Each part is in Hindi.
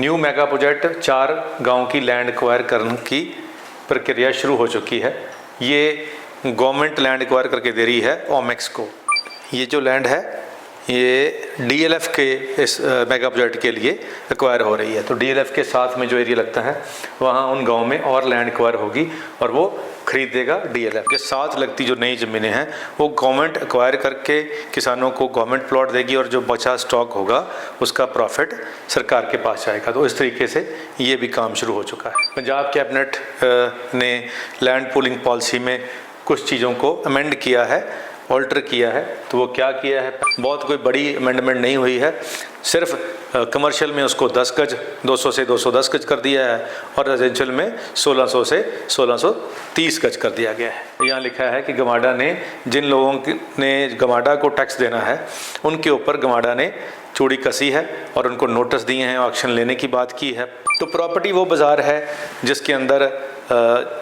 न्यू मेगा प्रोजेक्ट 4 गांव की लैंड एक्वायर करने की प्रक्रिया शुरू हो चुकी है। ये गवर्नमेंट लैंड एक्वायर करके दे रही है ओमेक्स को। ये जो लैंड है ये डीएलएफ के इस मेगा प्रोजेक्ट के लिए एक्वायर हो रही है। तो डीएलएफ के साथ में जो एरिया लगता है वहाँ उन गाँव में और लैंड एक्वायर होगी और वो खरीदेगा डीएलएफ के साथ लगती जो नई ज़मीनें हैं वो गवर्नमेंट एक्वायर करके किसानों को गवर्नमेंट प्लॉट देगी और जो बचा स्टॉक होगा उसका प्रॉफिट सरकार के पास जाएगा। तो इस तरीके से ये भी काम शुरू हो चुका है। पंजाब कैबिनेट ने लैंड पूलिंग पॉलिसी में कुछ चीज़ों को अमेंड किया है, ऑल्टर किया है। तो वो क्या किया है, बहुत कोई बड़ी अमेंडमेंट नहीं हुई है, सिर्फ कमर्शियल में उसको 10 गज 200 से 210 गज कर दिया है और रेजिडेंशियल में 1600 से 1630 गज कर दिया गया है। यहाँ लिखा है कि गमाडा ने जिन लोगों ने गमाडा को टैक्स देना है उनके ऊपर गमाडा ने चूड़ी कसी है और उनको नोटिस दिए हैं, ऑक्शन लेने की बात की है। तो प्रॉपर्टी वो बाज़ार है जिसके अंदर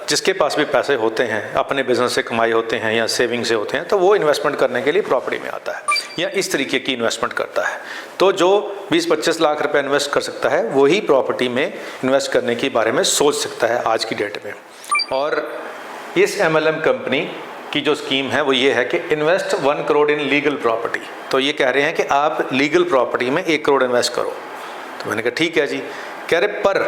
जिसके पास भी पैसे होते हैं, अपने बिजनेस से कमाए होते हैं या सेविंग से होते हैं, तो वो इन्वेस्टमेंट करने के लिए प्रॉपर्टी में आता है या इस तरीके की इन्वेस्टमेंट करता है। तो जो 20-25 लाख रुपए इन्वेस्ट कर सकता है वही प्रॉपर्टी में इन्वेस्ट करने के बारे में सोच सकता है आज की डेट में। और इस MLM कंपनी की जो स्कीम है वो ये है कि invest 1 crore in legal property. तो ये कह रहे हैं कि आप लीगल प्रॉपर्टी में 1 करोड़ इन्वेस्ट करो। तो मैंने कहा ठीक है जी। कह रहे पर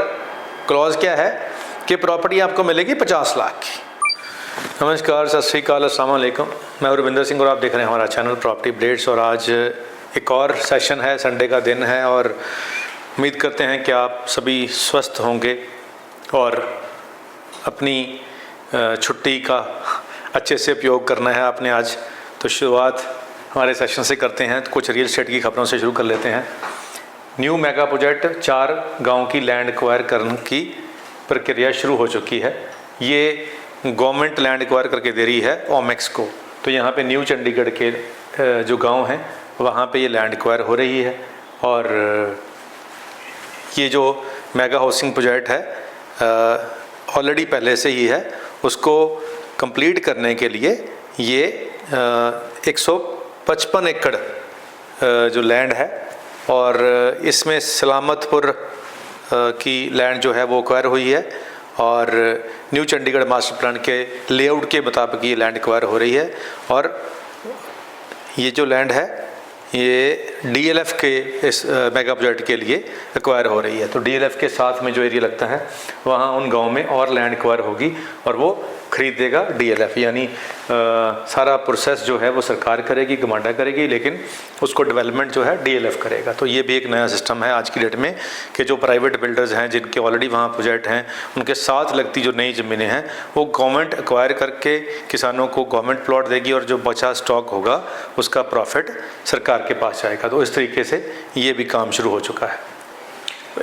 क्लॉज क्या है कि प्रॉपर्टी आपको मिलेगी 50 लाख की। नमस्कार, सत श्री अकाल, अस्सलाम वालेकुम। मैं रविंदर सिंह और आप देख रहे हैं हमारा चैनल प्रॉपर्टी अपडेट्स। और आज एक और सेशन है, संडे का दिन है और उम्मीद करते हैं कि आप सभी स्वस्थ होंगे और अपनी छुट्टी का अच्छे से उपयोग करना है आपने आज। तो शुरुआत हमारे सेशन से करते हैं, तो कुछ रियल एस्टेट की खबरों से शुरू कर लेते हैं। न्यू मेगा प्रोजेक्ट 4 गाँव की लैंड एक्वायर करने की प्रक्रिया शुरू हो चुकी है। ये गवर्नमेंट लैंड एक्वायर करके दे रही है ओमेक्स को। तो यहाँ पे न्यू चंडीगढ़ के जो गांव हैं वहाँ पे ये लैंड एक्वायर हो रही है। और ये जो मेगा हाउसिंग प्रोजेक्ट है ऑलरेडी पहले से ही है, उसको कंप्लीट करने के लिए ये 155 एकड़ जो लैंड है और इसमें सलामतपुर की लैंड जो है वो एक्वायर हुई है और न्यू चंडीगढ़ मास्टर प्लान के लेआउट के मुताबिक ये लैंड एक्वायर हो रही है। और ये जो लैंड है ये डीएलएफ के इस मेगा प्रोजेक्ट के लिए एक्वायर हो रही है। तो डीएलएफ के साथ में जो एरिया लगता है वहाँ उन गाँव में और लैंड एक्वायर होगी और वो खरीदेगा डीएलएफ, यानी सारा प्रोसेस जो है वो सरकार करेगी, गमाडा करेगी, लेकिन उसको डेवलपमेंट जो है डीएलएफ करेगा। तो ये भी एक नया सिस्टम है आज की डेट में कि जो प्राइवेट बिल्डर्स हैं जिनके ऑलरेडी वहाँ प्रोजेक्ट हैं उनके साथ लगती जो नई ज़मीनें हैं वो गवर्नमेंट एक्वायर करके किसानों को गवर्नमेंट प्लॉट देगी और जो बचा स्टॉक होगा उसका प्रॉफिट सरकार के पास जाएगा। तो इस तरीके से ये भी काम शुरू हो चुका है।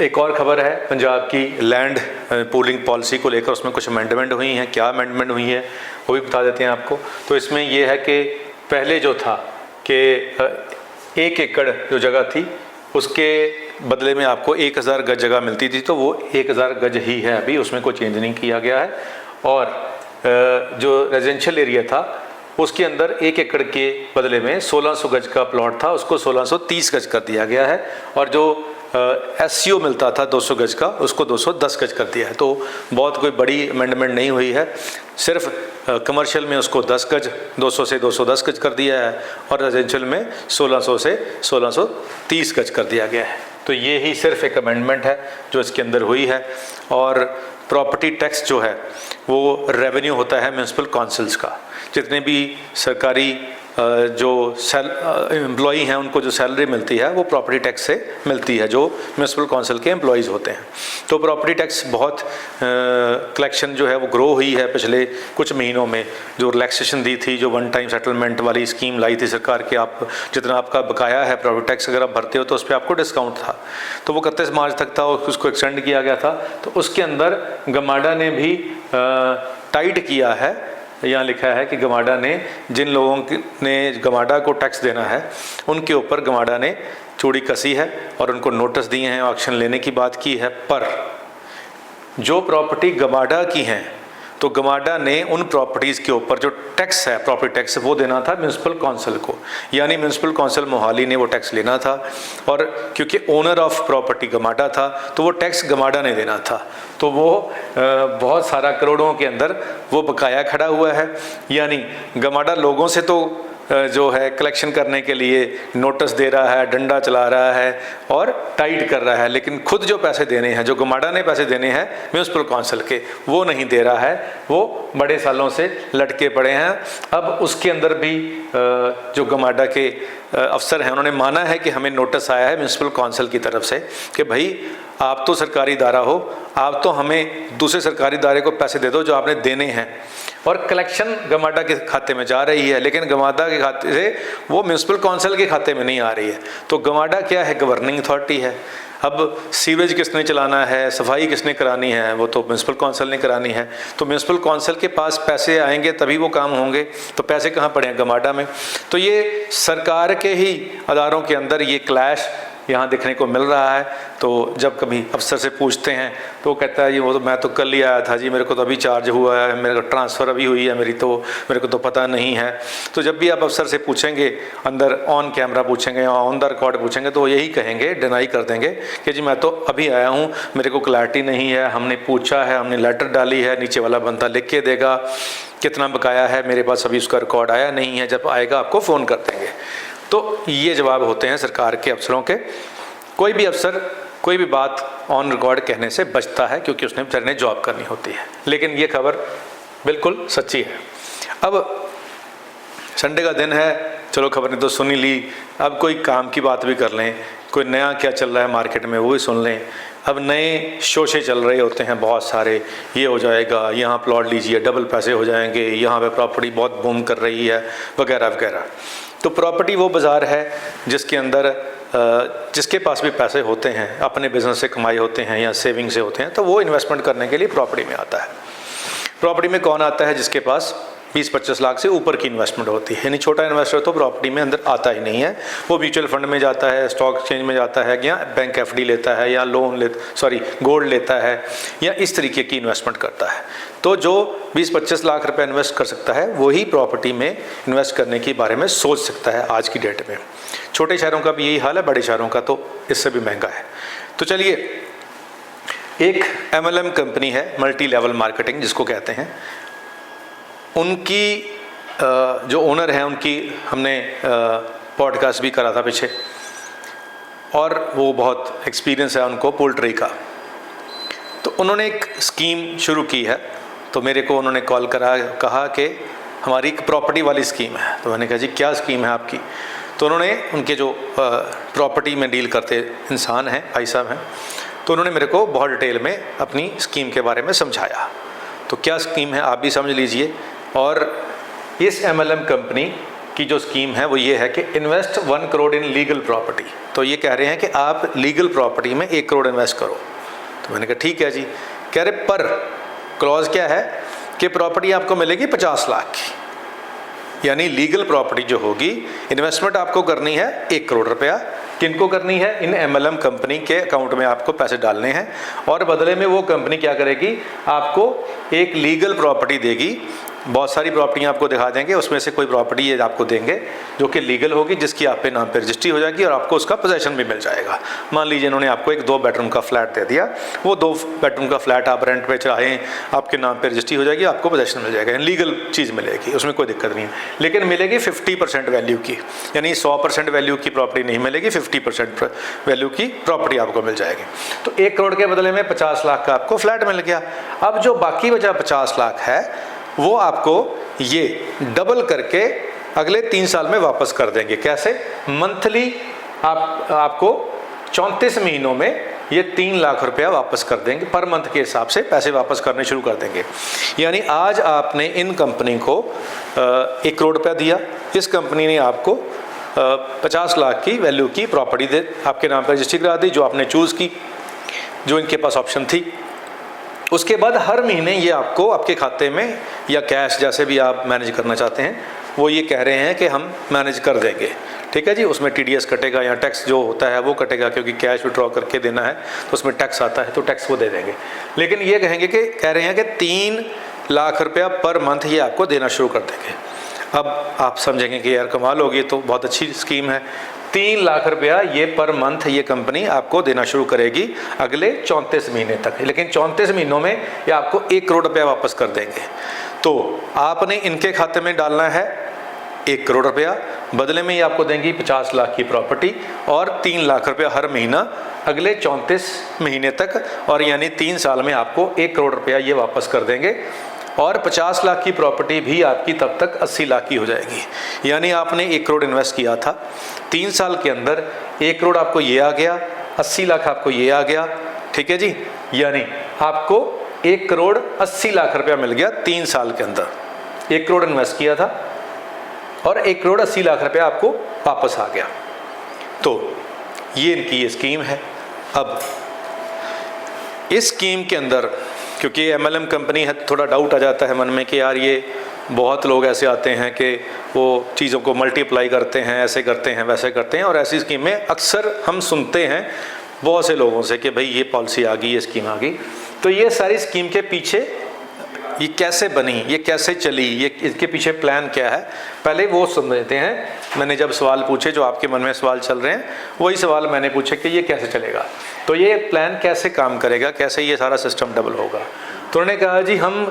एक और ख़बर है पंजाब की लैंड पूलिंग पॉलिसी को लेकर, उसमें कुछ अमेंडमेंट हुई हैं। क्या अमेंडमेंट हुई है वो भी बता देते हैं आपको। तो इसमें ये है कि पहले जो था कि 1 एकड़ जो जगह थी उसके बदले में आपको 1000 गज जगह मिलती थी, तो वो 1000 गज ही है अभी, उसमें कोई चेंज नहीं किया गया है। और जो रेजिडेंशियल एरिया था उसके अंदर 1 एकड़ के बदले में 1600 गज का प्लॉट था, उसको 1630 गज कर दिया गया है। और जो SCO मिलता था 200 गज का उसको 210 गज कर दिया है। तो बहुत कोई बड़ी अमेंडमेंट नहीं हुई है, सिर्फ कमर्शियल में उसको 10 गज 200 से 210 गज कर दिया है और रेजिडेंशियल में 1600 से 1630 गज कर दिया गया है। तो ये ही सिर्फ एक अमेंडमेंट है जो इसके अंदर हुई है। और प्रॉपर्टी टैक्स जो है वो रेवेन्यू होता है म्यूनसिपल काउंसिल्स का। जितने भी सरकारी जो एम्प्लॉई हैं उनको जो सैलरी मिलती है वो प्रॉपर्टी टैक्स से मिलती है, जो म्यूनसिपल काउंसिल के एम्प्लॉइज़ होते हैं। तो प्रॉपर्टी टैक्स बहुत कलेक्शन जो है वो ग्रो हुई है पिछले कुछ महीनों में। जो रिलैक्सेशन दी थी, जो वन टाइम सेटलमेंट वाली स्कीम लाई थी सरकार की, आप जितना आपका बकाया है प्रॉपर्टी टैक्स अगर आप भरते हो तो उस पर आपको डिस्काउंट था, तो वो 31 मार्च तक था, उसको एक्सटेंड किया गया था। तो उसके अंदर गमाडा ने भी टाइट किया है। यहाँ लिखा है कि गमाडा ने जिन लोगों ने गमाडा को टैक्स देना है उनके ऊपर गमाडा ने चूड़ी कसी है और उनको नोटिस दिए हैं, ऑक्शन लेने की बात की है। पर जो प्रॉपर्टी गमाडा की हैं तो गमाडा ने उन प्रॉपर्टीज़ के ऊपर जो टैक्स है, प्रॉपर्टी टैक्स, वो देना था म्यूनसिपल काउंसिल को, यानी म्यूनसिपल काउंसिल मोहाली ने वो टैक्स लेना था। और क्योंकि ओनर ऑफ प्रॉपर्टी गमाडा था तो वो टैक्स गमाडा ने देना था। तो वो बहुत सारा करोड़ों के अंदर वो बकाया खड़ा हुआ है। यानी गमाडा लोगों से तो जो है कलेक्शन करने के लिए नोटिस दे रहा है, डंडा चला रहा है और टाइट कर रहा है, लेकिन खुद जो पैसे देने हैं, जो गमाडा ने पैसे देने हैं म्यूनसिपल काउंसिल के, वो नहीं दे रहा है। वो बड़े सालों से लटके पड़े हैं। अब उसके अंदर भी जो गमाडा के अफसर हैं उन्होंने माना है कि हमें नोटिस आया है म्यूनसिपल काउंसिल की तरफ से कि भाई आप तो सरकारी इदारा हो, आप तो हमें दूसरे सरकारी इदारे को पैसे दे दो जो आपने देने हैं। और कलेक्शन गमाडा के खाते में जा रही है, लेकिन गमाडा के खाते से वो म्यूनसिपल काउंसिल के खाते में नहीं आ रही है। तो गमाडा क्या है? गवर्निंग अथॉरिटी है। अब सीवेज किसने चलाना है, सफाई किसने करानी है, वो तो म्यूनसिपल काउंसिल ने करानी है। तो म्यूनसिपल काउंसिल के पास पैसे आएंगे तभी वो काम होंगे, तो पैसे कहाँ पड़े हैं? गमाडा में। तो ये सरकार के ही अदारों के अंदर ये क्लैश यहाँ देखने को मिल रहा है। तो जब कभी अफसर से पूछते हैं तो वो कहता है जी वो तो मैं तो कल ही आया था जी, मेरे को तो अभी चार्ज हुआ है, मेरे को ट्रांसफ़र अभी हुई है मेरी, तो मेरे को तो पता नहीं है। तो जब भी आप अफसर से पूछेंगे, अंदर ऑन कैमरा पूछेंगे या ऑन द रिकॉर्ड पूछेंगे, तो वो यही कहेंगे, डिनाई कर देंगे कि जी मैं तो अभी आया हूँ, मेरे को क्लैरिटी नहीं है, हमने पूछा है, हमने लेटर डाली है, नीचे वाला बंदा लिख के देगा कितना बकाया है, मेरे पास अभी उसका रिकॉर्ड आया नहीं है, जब आएगा आपको फ़ोन कर देंगे। तो ये जवाब होते हैं सरकार के अफसरों के। कोई भी अफसर कोई भी बात ऑन रिकॉर्ड कहने से बचता है क्योंकि उसने बेचारे ने जॉब करनी होती है। लेकिन ये खबर बिल्कुल सच्ची है। अब संडे का दिन है, चलो खबरें तो सुन ही ली, अब कोई काम की बात भी कर लें, कोई नया क्या चल रहा है मार्केट में वो भी सुन लें। अब नए शोशे चल रहे होते हैं बहुत सारे, ये हो जाएगा, यहाँ प्लॉट लीजिए डबल पैसे हो जाएंगे, यहाँ पे प्रॉपर्टी बहुत बूम कर रही है, वगैरह वगैरह। तो प्रॉपर्टी वो बाज़ार है जिसके अंदर जिसके पास भी पैसे होते हैं, अपने बिजनेस से कमाई होते हैं या सेविंग से होते हैं, तो वो इन्वेस्टमेंट करने के लिए प्रॉपर्टी में आता है। प्रॉपर्टी में कौन आता है? जिसके पास 20-25 लाख से ऊपर की इन्वेस्टमेंट होती है। यानी छोटा इन्वेस्टर तो प्रॉपर्टी में अंदर आता ही नहीं है। वो म्यूचुअल फंड में जाता है, स्टॉक एक्सचेंज में जाता है, या बैंक एफडी लेता है, या गोल्ड लेता है, या इस तरीके की इन्वेस्टमेंट करता है। तो जो 20-25 लाख रुपए इन्वेस्ट कर सकता है वही प्रॉपर्टी में इन्वेस्ट करने के बारे में सोच सकता है आज की डेट में। छोटे शहरों का भी यही हाल है, बड़े शहरों का तो इससे भी महंगा है। तो चलिए, एक MLM कंपनी है, मल्टी लेवल मार्केटिंग जिसको कहते हैं, उनकी जो ओनर हैं उनकी हमने पॉडकास्ट भी करा था पीछे, और वो बहुत एक्सपीरियंस है उनको पोल्ट्री का। तो उन्होंने एक स्कीम शुरू की है, तो मेरे को उन्होंने कॉल करा, कहा कि हमारी एक प्रॉपर्टी वाली स्कीम है। तो मैंने कहा जी क्या स्कीम है आपकी? तो उन्होंने, उनके जो प्रॉपर्टी में डील करते इंसान हैं, भाई साहब हैं, तो उन्होंने मेरे को बहुत डिटेल में अपनी स्कीम के बारे में समझाया। तो क्या स्कीम है आप भी समझ लीजिए। और इस MLM कंपनी की जो स्कीम है वो ये है कि invest 1 crore in legal property. तो ये कह रहे हैं कि आप लीगल प्रॉपर्टी में 1 करोड़ इन्वेस्ट करो। तो मैंने कहा ठीक है जी। कह रहे पर क्लॉज क्या है कि प्रॉपर्टी आपको मिलेगी 50 लाख की, यानी लीगल प्रॉपर्टी जो होगी, इन्वेस्टमेंट आपको करनी है 1 करोड़ रुपया। किनको करनी है? इन MLM कंपनी के अकाउंट में आपको पैसे डालने हैं, और बदले में वो कंपनी क्या करेगी, आपको एक लीगल प्रॉपर्टी देगी। बहुत सारी प्रॉपर्टियाँ आपको दिखा देंगे, उसमें से कोई प्रॉपर्टी ये आपको देंगे जो कि लीगल होगी, जिसकी आप पे नाम पे रजिस्ट्री हो जाएगी और आपको उसका पोजेशन भी मिल जाएगा। मान लीजिए इन्होंने आपको एक 2 बेडरूम का फ्लैट दे दिया, वो 2 बेडरूम का फ्लैट आप रेंट पे चाहें, आपके नाम पे रजिस्ट्री हो जाएगी, आपको पोजेशन मिल जाएगा, लीगल चीज़ मिलेगी, उसमें कोई दिक्कत नहीं है। लेकिन मिलेगी 50% वैल्यू की, यानी 100% वैल्यू की प्रॉपर्टी नहीं मिलेगी, 50% वैल्यू की प्रॉपर्टी आपको मिल जाएगी। तो 1 करोड़ के बदले में 50 लाख का आपको फ्लैट मिल गया। अब जो बाकी बचा 50 लाख है वो आपको ये डबल करके अगले 3 साल में वापस कर देंगे। कैसे? मंथली आपको 34 महीनों में ये 3 लाख रुपया वापस कर देंगे, पर मंथ के हिसाब से पैसे वापस करने शुरू कर देंगे। यानी आज आपने इन कंपनी को 1 करोड़ रुपया दिया, इस कंपनी ने आपको 50 लाख की वैल्यू की प्रॉपर्टी दे आपके नाम पर रजिस्ट्री करा दी, जो आपने चूज़ की, जो इनके पास ऑप्शन थी। उसके बाद हर महीने ये आपको आपके खाते में या कैश, जैसे भी आप मैनेज करना चाहते हैं, वो ये कह रहे हैं कि हम मैनेज कर देंगे। ठीक है जी। उसमें TDS कटेगा या टैक्स जो होता है वो कटेगा, क्योंकि कैश विड्रॉ करके देना है तो उसमें टैक्स आता है, तो टैक्स वो दे देंगे। लेकिन ये कहेंगे कि कह रहे हैं कि 3 लाख रुपया पर मंथ ये आपको देना शुरू कर देंगे। अब आप समझेंगे कि यार कमाल होगी, तो बहुत अच्छी स्कीम है। 3 लाख रुपया ये पर मंथ ये कंपनी आपको देना शुरू करेगी अगले 34 महीने तक, लेकिन 34 महीनों में ये आपको 1 करोड़ रुपया वापस कर देंगे। तो आपने इनके खाते में डालना है 1 करोड़ रुपया, बदले में ये आपको देंगी 50 लाख की प्रॉपर्टी और 3 लाख रुपया हर महीना अगले 34 महीने तक, और यानी 3 साल में आपको 1 करोड़ रुपया ये वापस कर देंगे। और 50 लाख की प्रॉपर्टी भी आपकी तब तक 80 लाख की हो जाएगी। यानी आपने 1 करोड़ इन्वेस्ट किया था, 3 साल के अंदर 1 करोड़ आपको ये आ गया, 80 लाख आपको ये आ गया, ठीक है जी। यानी आपको 1 करोड़ 80 लाख रुपया मिल गया 3 साल के अंदर। 1 करोड़ इन्वेस्ट किया था और 1 करोड़ 80 लाख रुपया आपको वापस आ गया। तो ये इनकी ये स्कीम है। अब इस स्कीम के अंदर क्योंकि MLM कंपनी है, थोड़ा डाउट आ जाता है मन में कि यार ये बहुत लोग ऐसे आते हैं कि वो चीज़ों को मल्टीप्लाई करते हैं, ऐसे करते हैं वैसे करते हैं, और ऐसी स्कीमें अक्सर हम सुनते हैं बहुत से लोगों से कि भाई ये पॉलिसी आ गई, ये स्कीम आ गई। तो ये सारी स्कीम के पीछे ये कैसे बनी, ये कैसे चली, ये इसके पीछे प्लान क्या है, पहले वो समझते हैं। मैंने जब सवाल पूछे, जो आपके मन में सवाल चल रहे हैं, वही सवाल मैंने पूछे कि ये कैसे चलेगा, तो ये प्लान कैसे काम करेगा, कैसे ये सारा सिस्टम डबल होगा। तो उन्होंने कहा जी हम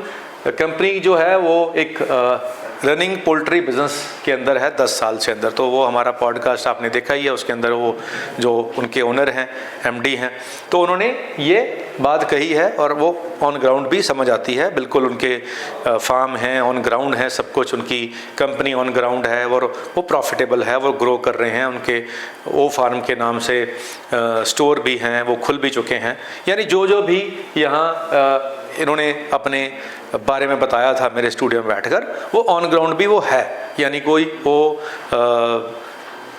कंपनी जो है वो एक रनिंग पोल्ट्री बिजनेस के अंदर है 10 साल से अंदर। तो वो हमारा पॉडकास्ट आपने देखा ही है, उसके अंदर वो जो उनके ओनर हैं, MD हैं, तो उन्होंने ये बात कही है और वो ऑन ग्राउंड भी समझ आती है। बिल्कुल उनके फार्म हैं, ऑन ग्राउंड है, सब कुछ उनकी कंपनी ऑन ग्राउंड है और वो प्रॉफिटेबल है, वो ग्रो कर रहे हैं। उनके वो फार्म के नाम से स्टोर भी हैं, वो खुल भी चुके हैं। यानी जो भी यहाँ इन्होंने अपने बारे में बताया था मेरे स्टूडियो में बैठकर, वो ऑन ग्राउंड भी वो है। यानी कोई वो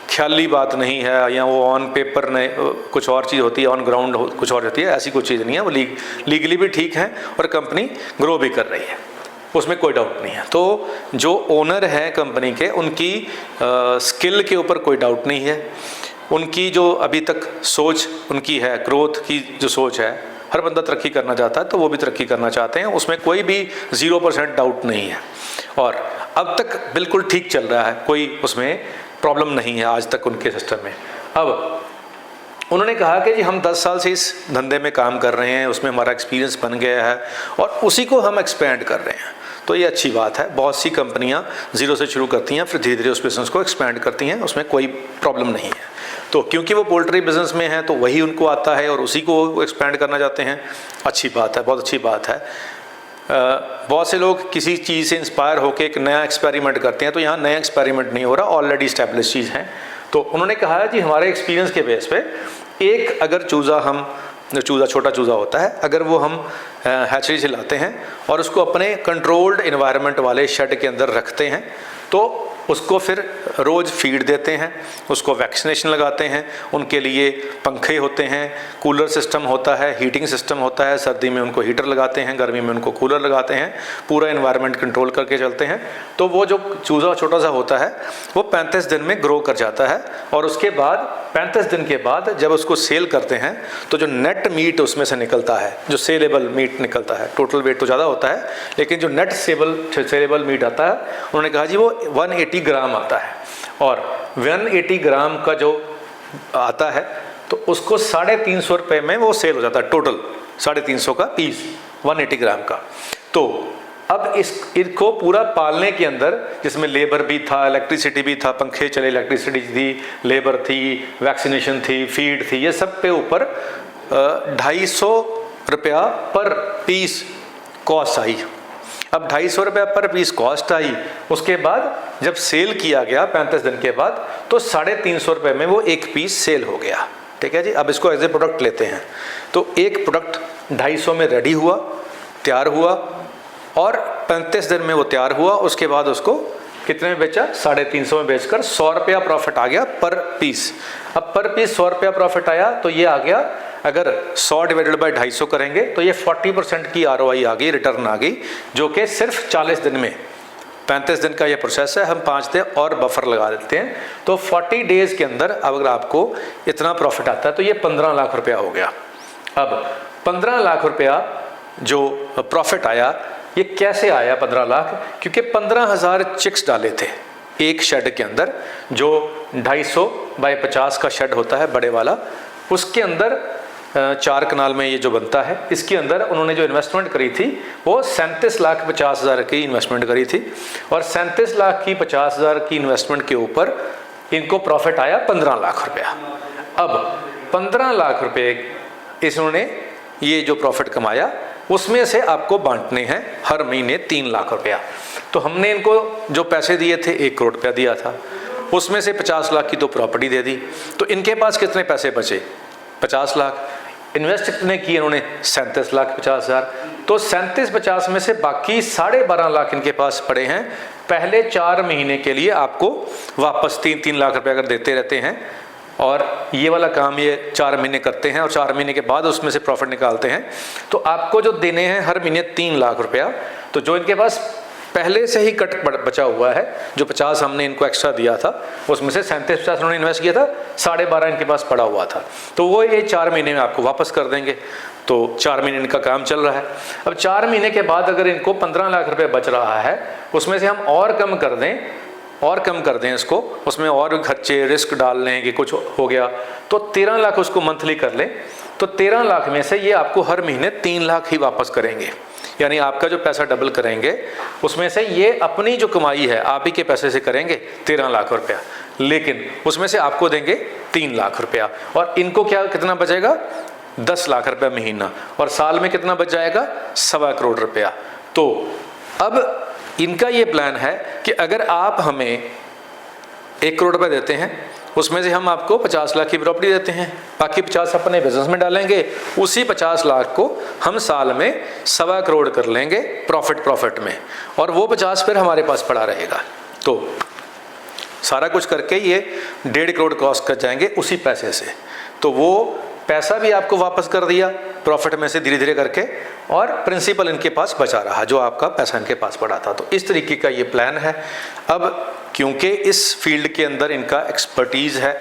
ख्याली बात नहीं है, या वो ऑन पेपर नहीं, कुछ और चीज़ होती है, ऑन ग्राउंड कुछ और होती है, ऐसी कुछ चीज़ नहीं है। वो लीगली भी ठीक है और कंपनी ग्रो भी कर रही है, उसमें कोई डाउट नहीं है। तो जो ओनर हैं कंपनी के, उनकी स्किल के ऊपर कोई डाउट नहीं है। उनकी जो अभी तक सोच उनकी है, ग्रोथ की जो सोच है, हर बंदा तरक्की करना चाहता है, तो वो भी तरक्की करना चाहते हैं, उसमें कोई भी 0% डाउट नहीं है। और अब तक बिल्कुल ठीक चल रहा है, कोई उसमें प्रॉब्लम नहीं है आज तक उनके सिस्टम में। अब उन्होंने कहा कि जी हम 10 साल से इस धंधे में काम कर रहे हैं, उसमें हमारा एक्सपीरियंस बन गया है और उसी को हम एक्सपेंड कर रहे हैं। तो ये अच्छी बात है। बहुत सी कंपनियां 0 से शुरू करती हैं, फिर धीरे धीरे उस बिज़नेस को एक्सपेंड करती हैं, उसमें कोई प्रॉब्लम नहीं है। तो क्योंकि वो पोल्ट्री बिज़नेस में हैं, तो वही उनको आता है और उसी को एक्सपेंड करना चाहते हैं। अच्छी बात है, बहुत अच्छी बात है। बहुत से लोग किसी चीज़ से इंस्पायर होकर एक नया एक्सपेरिमेंट करते हैं, तो यहाँ नया एक्सपेरिमेंट नहीं हो रहा, ऑलरेडी इस्टेब्लिश चीज़ है। तो उन्होंने कहा है जी हमारे एक्सपीरियंस के बेस पे एक अगर चूज़ा हम जो छोटा चूज़ा होता है, अगर वो हम हैचरी से लाते हैं और उसको अपने कंट्रोल्ड इन्वायरमेंट वाले शेड के अंदर रखते हैं, तो उसको फिर रोज़ फीड देते हैं, उसको वैक्सीनेशन लगाते हैं, उनके लिए पंखे होते हैं, कूलर सिस्टम होता है, हीटिंग सिस्टम होता है, सर्दी में उनको हीटर लगाते हैं, गर्मी में उनको कूलर लगाते हैं, पूरा इन्वायरमेंट कंट्रोल करके चलते हैं। तो वो जो चूज़ा छोटा सा होता है वो 35 दिन में ग्रो कर जाता है, और उसके बाद 35 दिन के बाद जब उसको सेल करते हैं, तो जो नेट मीट उसमें से निकलता है, जो सेलेबल मीट निकलता है, टोटल वेट तो ज़्यादा होता है, लेकिन जो नेट सेलेबल मीट आता है, उन्होंने कहा जी वो 180 ग्राम आता है। और 180 ग्राम का जो आता है, तो उसको 350 रुपये में वो सेल हो जाता है, टोटल 350 का पीस 180 ग्राम का। तो अब इसको पूरा पालने के अंदर, जिसमें लेबर भी था, इलेक्ट्रिसिटी भी था, पंखे चले, इलेक्ट्रिसिटी थी, लेबर थी, वैक्सीनेशन थी, फीड थी, ये सब पे ऊपर 250 रुपया पर पीस कॉस्ट आई। अब 250 रुपया पर पीस कॉस्ट आई, उसके बाद जब सेल किया गया 35 दिन के बाद, तो 350 रुपये में वो एक पीस सेल हो गया। ठीक है जी। अब इसको एज ए प्रोडक्ट लेते हैं, तो एक प्रोडक्ट 250 में रेडी हुआ, तैयार हुआ, और 35 दिन में वो तैयार हुआ। उसके बाद उसको कितने में बेचा? 350 में बेचकर 100 रुपया प्रॉफिट आ गया पर पीस। अब पर पीस 100 रुपया प्रॉफिट आया, तो ये आ गया, अगर 100 डिवाइडेड बाई 250 करेंगे तो ये 40% की ROI आ गई, रिटर्न आ गई, जो कि सिर्फ 40 दिन में। 35 दिन का ये प्रोसेस है, हम 5 दिन और बफर लगा देते हैं, तो 40 डेज़ के अंदर अगर आपको इतना प्रॉफिट आता है, तो ये 15 लाख रुपया हो गया। अब 15 लाख रुपया जो प्रॉफिट आया, ये कैसे आया 15 लाख? क्योंकि 15,000 चिक्स डाले थे एक शेड के अंदर, जो 250 बाय 50 का शेड होता है बड़े वाला, उसके अंदर 4 कनाल में ये जो बनता है, इसके अंदर उन्होंने जो इन्वेस्टमेंट करी थी वो 37,50,000 की इन्वेस्टमेंट करी थी, और 37,50,000 की इन्वेस्टमेंट के ऊपर इनको प्रॉफिट आया 15 लाख रुपया। अब 15 लाख रुपए इन्होंने ये जो प्रॉफिट कमाया उसमें से आपको बांटने हैं हर महीने 3 लाख रुपया। तो हमने इनको जो पैसे दिए थे 1 करोड़ रुपया दिया था, उसमें से 50 लाख की तो प्रॉपर्टी दे दी, तो इनके पास कितने पैसे बचे? 50 लाख। इन्वेस्ट कितने किए इन्होंने? 37,50,000। तो 37,50 में से बाकी 12.5 लाख इनके पास पड़े हैं। पहले 4 महीने के लिए आपको वापस 3-3 लाख रुपया अगर देते रहते हैं, और ये वाला काम ये 4 महीने करते हैं और 4 महीने के बाद उसमें से प्रॉफिट निकालते हैं, तो आपको जो देने हैं हर महीने 3 लाख रुपया। तो जो इनके पास पहले से ही कट बचा हुआ है, जो 50 हमने इनको एक्स्ट्रा दिया था, उसमें से 37,50 उन्होंने इन्वेस्ट किया था, 12.5 इनके पास पड़ा हुआ था, तो वो ये 4 महीने में आपको वापस कर देंगे। तो 4 महीने इनका काम चल रहा है। अब 4 महीने के बाद अगर इनको 15 लाख रुपये बच रहा है, उसमें से हम और कम कर दें इसको, उसमें और खर्चे रिस्क डाल लें कि कुछ हो गया, तो 13 लाख उसको मंथली कर लें, तो 13 लाख में से ये आपको हर महीने 3 लाख ही वापस करेंगे। यानी आपका जो पैसा डबल करेंगे, उसमें से ये अपनी जो कमाई है आप ही के पैसे से करेंगे 13 लाख रुपया, लेकिन उसमें से आपको देंगे 3 लाख रुपया, और इनको कितना बचेगा? 10 लाख रुपया महीना, और साल में कितना बच जाएगा? 1.25 करोड़ रुपया। तो अब इनका ये प्लान है कि अगर आप हमें 1 करोड़ रुपये देते हैं, उसमें से हम आपको 50 लाख की प्रॉपर्टी देते हैं, बाकी 50 अपने बिजनेस में डालेंगे, उसी 50 लाख को हम साल में 1.25 करोड़ कर लेंगे प्रॉफिट में, और वो 50 फिर हमारे पास पड़ा रहेगा। तो सारा कुछ करके ये 1.5 करोड़ कॉस्ट कर जाएंगे उसी पैसे से। तो वो पैसा भी आपको वापस कर दिया प्रॉफिट में से धीरे धीरे करके, और प्रिंसिपल इनके पास बचा रहा जो आपका पैसा इनके पास पड़ा था। तो इस तरीके का ये प्लान है। अब क्योंकि इस फील्ड के अंदर इनका एक्सपर्टीज़ है,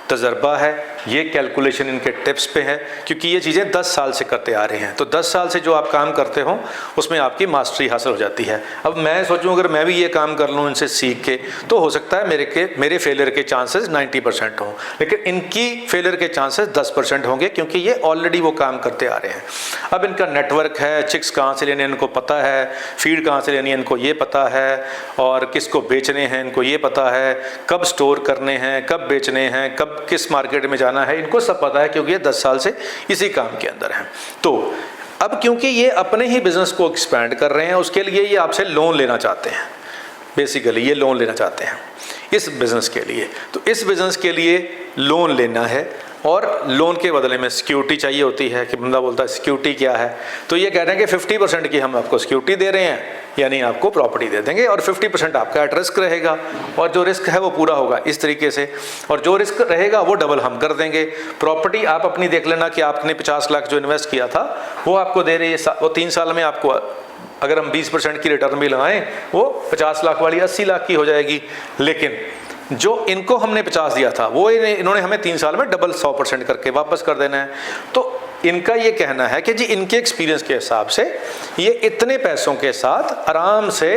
तजर्बा है, ये कैलकुलेशन इनके टिप्स पे है, क्योंकि ये चीज़ें 10 साल से करते आ रहे हैं। तो 10 साल से जो आप काम करते हो उसमें आपकी मास्टरी हासिल हो जाती है। अब मैं सोचूं अगर मैं भी ये काम कर लूँ इनसे सीख के, तो हो सकता है मेरे फेलियर के चांसेस 90% हों, लेकिन इनकी फेलियर के चांसेस 10% होंगे, क्योंकि ये ऑलरेडी वो काम करते आ रहे हैं। अब इनका नेटवर्क है, चिक्स कहाँ से लेने इनको पता है, फीड कहाँ से लेनी है इनको ये पता है, और किसको बेचने हैं इनको ये पता है, कब स्टोर करने हैं, कब बेचने हैं, कब किस मार्केट में जाना है, इनको सब पता है, क्योंकि ये 10 साल से इसी काम के अंदर हैं। तो अब क्योंकि ये अपने ही बिजनेस को एक्सपैंड कर रहे हैं, उसके लिए ये आपसे लोन लेना चाहते हैं। बेसिकली ये लोन लेना चाहते हैं इस बिज़नेस के लिए। तो इस बिज़नेस के लिए लोन लेना है, और लोन के बदले में सिक्योरिटी चाहिए होती है कि बंदा बोलता है सिक्योरिटी क्या है, तो ये कह रहे हैं कि 50% की हम आपको सिक्योरिटी दे रहे हैं, यानी आपको प्रॉपर्टी दे देंगे, और 50% आपका एट रिस्क रहेगा, और जो रिस्क है वो पूरा होगा इस तरीके से, और जो रिस्क रहेगा वो डबल हम कर देंगे। प्रॉपर्टी आप अपनी देख लेना कि आपने 50 लाख जो इन्वेस्ट किया था वो आपको दे रही है, वो 3 साल में आपको अगर हम 20% की रिटर्न भी लगाएं, वो 50 लाख वाली 80 लाख की हो जाएगी। लेकिन जो इनको हमने 50 दिया था वो इन्होंने हमें 3 साल में डबल 100% करके वापस कर देना है। तो इनका ये कहना है कि जी इनके एक्सपीरियंस के हिसाब से ये इतने पैसों के साथ आराम से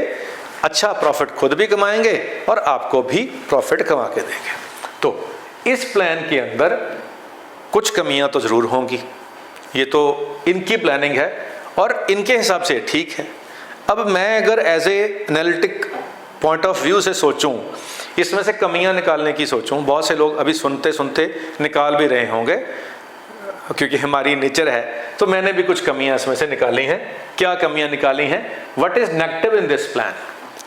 अच्छा प्रॉफिट खुद भी कमाएंगे और आपको भी प्रॉफिट कमा के देंगे। तो इस प्लान के अंदर कुछ कमियां तो ज़रूर होंगी, ये तो इनकी प्लानिंग है और इनके हिसाब से ठीक है। अब मैं अगर as a analytic point of view से सोचूं, इसमें से कमियां निकालने की सोचूं, बहुत से लोग अभी सुनते सुनते निकाल भी रहे होंगे क्योंकि हमारी नेचर है, तो मैंने भी कुछ कमियां इसमें से निकाली हैं। क्या कमियां निकाली हैं? What is negative in this plan,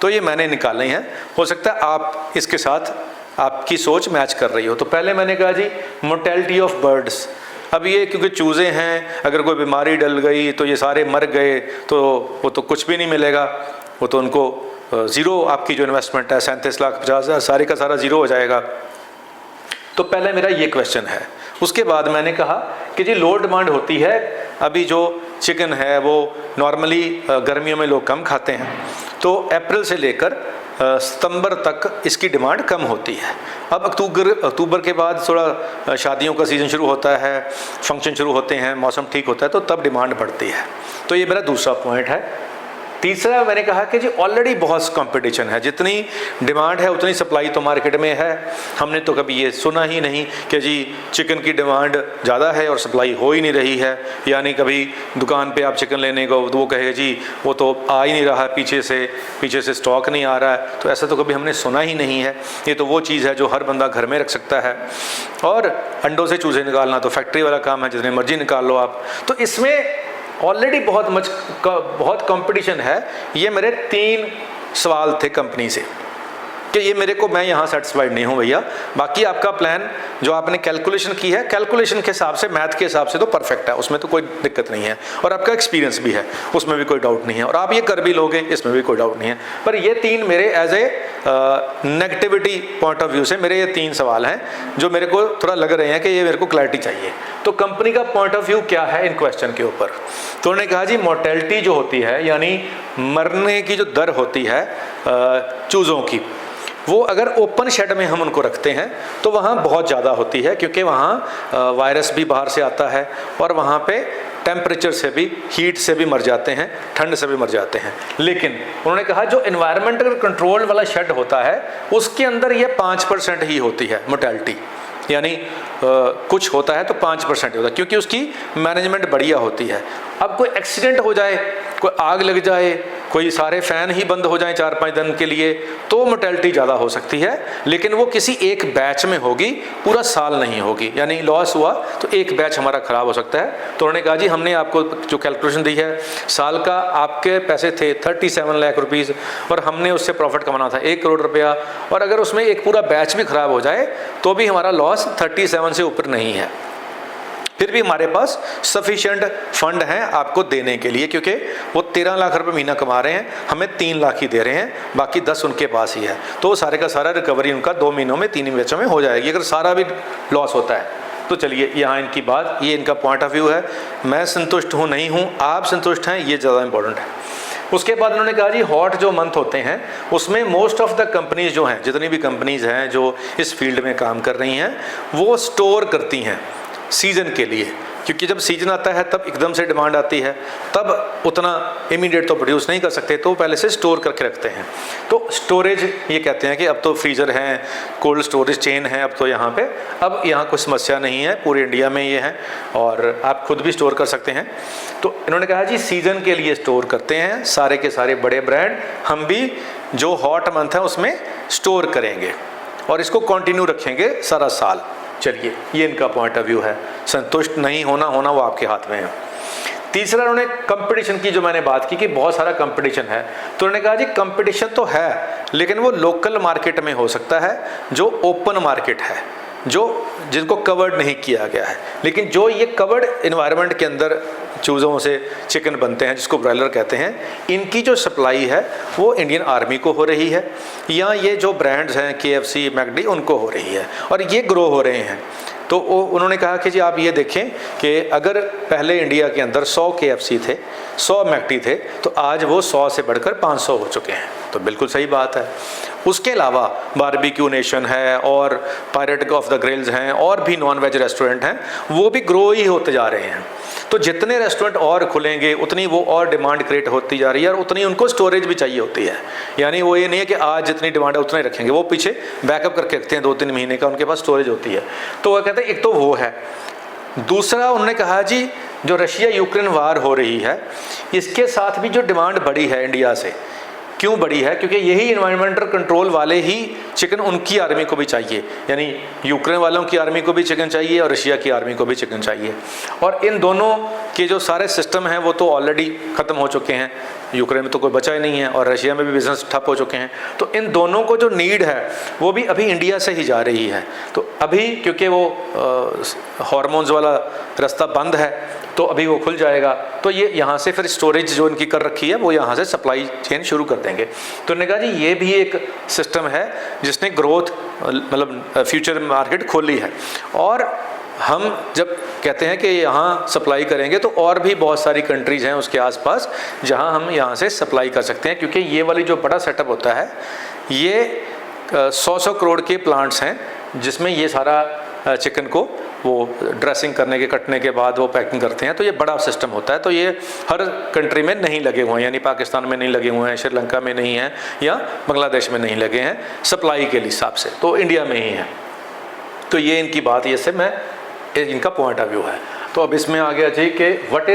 तो ये मैंने निकाली हैं। हो सकता है आप इसके साथ आपकी सोच मैच कर रही हो। तो पहले मैंने कहा जी मोर्टेलिटी ऑफ बर्ड्स। अब ये क्योंकि चूज़े हैं, अगर कोई बीमारी डल गई तो ये सारे मर गए, तो वो तो कुछ भी नहीं मिलेगा, वो तो उनको ज़ीरो, आपकी जो इन्वेस्टमेंट है 37,50,000 सारे का सारा ज़ीरो हो जाएगा। तो पहले मेरा ये क्वेश्चन है। उसके बाद मैंने कहा कि जी लो डिमांड होती है, अभी जो चिकन है वो नॉर्मली गर्मियों में लोग कम खाते हैं, तो अप्रैल से लेकर सितंबर तक इसकी डिमांड कम होती है। अब अक्टूबर के बाद थोड़ा शादियों का सीज़न शुरू होता है, फंक्शन शुरू होते हैं, मौसम ठीक होता है, तो तब डिमांड बढ़ती है। तो ये मेरा दूसरा पॉइंट है। तीसरा मैंने कहा कि जी ऑलरेडी बहुत कंपटीशन है, जितनी डिमांड है उतनी सप्लाई तो मार्केट में है। हमने तो कभी ये सुना ही नहीं कि जी चिकन की डिमांड ज़्यादा है और सप्लाई हो ही नहीं रही है, यानी कभी दुकान पे आप चिकन लेने को तो वो कहे जी वो तो आ ही नहीं रहा है, पीछे से स्टॉक नहीं आ रहा है। तो ऐसा तो कभी हमने सुना ही नहीं है। ये तो वो चीज़ है जो हर बंदा घर में रख सकता है। और अंडों से चूजे निकालना तो फैक्ट्री वाला काम है, जितने मर्जी निकाल लो आप। तो इसमें ऑलरेडी बहुत कंपटीशन है। ये मेरे 3 सवाल थे कंपनी से कि ये मेरे को, मैं यहाँ सेटिस्फाइड नहीं हूँ भैया। बाकी आपका प्लान जो आपने कैलकुलेशन की है, कैलकुलेशन के हिसाब से, मैथ के हिसाब से तो परफेक्ट है, उसमें तो कोई दिक्कत नहीं है। और आपका एक्सपीरियंस भी है, उसमें भी कोई डाउट नहीं है, और आप ये कर भी लोगे, इसमें भी कोई डाउट नहीं है। पर ये 3 मेरे as a negativity point of view से मेरे ये 3 सवाल हैं जो मेरे को थोड़ा लग रहे हैं कि ये मेरे को क्लैरिटी चाहिए। तो कंपनी का पॉइंट ऑफ व्यू क्या है इन क्वेश्चन के ऊपर? तो उन्होंने कहा जी मोर्टेलिटी जो होती है, यानी मरने की जो दर होती है चूज़ों की, वो अगर ओपन शेड में हम उनको रखते हैं तो वहाँ बहुत ज़्यादा होती है, क्योंकि वहाँ वायरस भी बाहर से आता है और वहाँ पे टेम्परेचर से भी, हीट से भी मर जाते हैं, ठंड से भी मर जाते हैं। लेकिन उन्होंने कहा जो एनवायरमेंटल कंट्रोल वाला शेड होता है उसके अंदर ये 5% ही होती है मोर्टेलिटी, यानी कुछ होता है तो 5% होता है, क्योंकि उसकी मैनेजमेंट बढ़िया होती है। अब कोई एक्सीडेंट हो जाए, कोई आग लग जाए, कोई सारे फ़ैन ही बंद हो जाएं 4-5 दिन के लिए, तो मोर्टेलिटी ज़्यादा हो सकती है, लेकिन वो किसी एक बैच में होगी, पूरा साल नहीं होगी। यानी लॉस हुआ तो एक बैच हमारा ख़राब हो सकता है। तो उन्होंने कहा जी हमने आपको जो कैलकुलेशन दी है, साल का आपके पैसे थे 37 लाख रुपीज़ और हमने उससे प्रॉफिट कमाना था 1 करोड़ रुपया, और अगर उसमें एक पूरा बैच भी ख़राब हो जाए तो भी हमारा लॉस 37 से ऊपर नहीं है। फिर भी हमारे पास सफिशिएंट फंड हैं आपको देने के लिए, क्योंकि वो 13 लाख रुपए महीना कमा रहे हैं, हमें 3 लाख ही दे रहे हैं, बाकी 10 उनके पास ही है। तो सारे का सारा रिकवरी उनका 2 महीनों में, 3 बैचों में हो जाएगी, अगर सारा भी लॉस होता है। तो चलिए यहाँ इनकी बात, ये इनका पॉइंट ऑफ व्यू है। मैं संतुष्ट हूँ नहीं हूँ, आप संतुष्ट हैं, ये ज़्यादा इंपॉर्टेंट है। उसके बाद उन्होंने कहा जी हॉट जो मंथ होते हैं उसमें मोस्ट ऑफ द कंपनीज जो हैं, जितनी भी कंपनीज हैं जो इस फील्ड में काम कर रही हैं, वो स्टोर करती हैं सीज़न के लिए, क्योंकि जब सीजन आता है तब एकदम से डिमांड आती है, तब उतना इमीडिएट तो प्रोड्यूस नहीं कर सकते, तो पहले से स्टोर करके रखते हैं। तो स्टोरेज ये कहते हैं कि अब तो फ्रीज़र हैं, कोल्ड स्टोरेज चेन है, अब तो यहाँ पे अब यहाँ कोई समस्या नहीं है, पूरे इंडिया में ये है और आप खुद भी स्टोर कर सकते हैं। तो इन्होंने कहा जी सीज़न के लिए स्टोर करते हैं, सारे के सारे बड़े ब्रांड हम भी जो हॉट मंथ है उसमें स्टोर करेंगे और इसको कंटिन्यू रखेंगे सारा साल। चलिए ये इनका पॉइंट ऑफ व्यू है। संतुष्ट नहीं होना वो आपके हाथ में है। तीसरा उन्होंने कंपटीशन की जो मैंने बात की कि बहुत सारा कंपटीशन है, तो उन्होंने कहा जी कंपटीशन तो है लेकिन वो लोकल मार्केट में हो सकता है, जो ओपन मार्केट है, जिनको कवर्ड नहीं किया गया है। लेकिन जो ये कवर्ड एनवायरनमेंट के अंदर चूज़ों से चिकन बनते हैं, जिसको ब्रॉयलर कहते हैं, इनकी जो सप्लाई है वो इंडियन आर्मी को हो रही है, या ये जो ब्रांड्स हैं KFC, मैकडी, उनको हो रही है और ये ग्रो हो रहे हैं। तो उन्होंने कहा कि जी आप ये देखें कि अगर पहले इंडिया के अंदर 100 KFC थे, 100 मैकडी थे, तो आज वो 100 से बढ़कर 500 हो चुके हैं। तो बिल्कुल सही बात है। उसके अलावा बारबेक्यू नेशन है और पायरेट ऑफ द ग्रिल्स हैं और भी नॉन वेज रेस्टोरेंट हैं, वो भी ग्रो ही होते जा रहे हैं। तो जितने रेस्टोरेंट और खुलेंगे उतनी वो और डिमांड क्रिएट होती जा रही है और उतनी उनको स्टोरेज भी चाहिए होती है। यानी वो ये नहीं है कि आज जितनी डिमांड है उतना ही रखेंगे, वो पीछे बैकअप करके रखते हैं 2-3 महीने का, उनके पास स्टोरेज होती है। तो वो कहते हैं एक तो वो है। दूसरा उन्होंने कहा जी जो रशिया यूक्रेन वार हो रही है, इसके साथ भी जो डिमांड बढ़ी है इंडिया से, क्यों बढ़ी है? क्योंकि यही एनवायरमेंटल कंट्रोल वाले ही चिकन उनकी आर्मी को भी चाहिए, यानी यूक्रेन वालों की आर्मी को भी चिकन चाहिए और रशिया की आर्मी को भी चिकन चाहिए। और इन दोनों के जो सारे सिस्टम हैं वो तो ऑलरेडी ख़त्म हो चुके हैं, यूक्रेन में तो कोई बचा ही नहीं है और रशिया में भी बिजनेस ठप हो चुके हैं। तो इन दोनों को जो नीड है वो भी अभी इंडिया से ही जा रही है। तो अभी क्योंकि वो हार्मोन्स वाला रास्ता बंद है तो अभी वो खुल जाएगा, तो ये यहाँ से फिर स्टोरेज जो इनकी कर रखी है वो यहाँ से सप्लाई चेन शुरू कर देंगे। तो उन्होंने कहा जी ये भी एक सिस्टम है जिसने ग्रोथ मतलब फ्यूचर मार्केट खोली है। और हम जब कहते हैं कि यहाँ सप्लाई करेंगे तो और भी बहुत सारी कंट्रीज़ हैं उसके आसपास जहाँ हम यहाँ से सप्लाई कर सकते हैं, क्योंकि ये वाली जो बड़ा सेटअप होता है ये 100 करोड़ के प्लांट्स हैं जिसमें ये सारा चिकन को वो ड्रेसिंग करने के, कटने के बाद वो पैकिंग करते हैं। तो ये बड़ा सिस्टम होता है। तो ये हर कंट्री में नहीं लगे हुए हैं, यानी पाकिस्तान में नहीं लगे हुए हैं, श्रीलंका में नहीं है, या बांग्लादेश में नहीं लगे हैं सप्लाई के हिसाब से, तो इंडिया में ही है। तो ये इनकी बात, ये से मैं इनका पॉइंट ऑफ व्यू है। तो अब इसमें आ गया जी कि what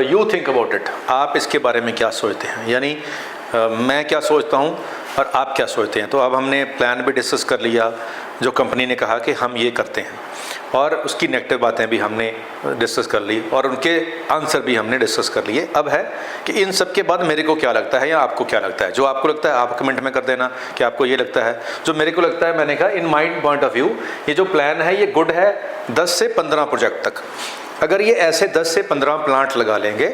you think about it, आप इसके बारे में क्या सोचते हैं, यानी मैं क्या सोचता हूँ और आप क्या सोचते हैं। तो अब हमने प्लान भी डिस्कस कर लिया, जो कंपनी ने कहा कि हम ये करते हैं, और उसकी नेगेटिव बातें भी हमने डिस्कस कर ली, और उनके आंसर भी हमने डिस्कस कर लिए। अब है कि इन सब के बाद मेरे को क्या लगता है या आपको क्या लगता है। जो आपको लगता है आप कमेंट में कर देना कि आपको ये लगता है। जो मेरे को लगता है, मैंने कहा इन माई पॉइंट ऑफ व्यू ये जो प्लान है ये गुड है 10 से 15 प्रोजेक्ट तक। अगर ये ऐसे 10 से 15 प्लांट लगा लेंगे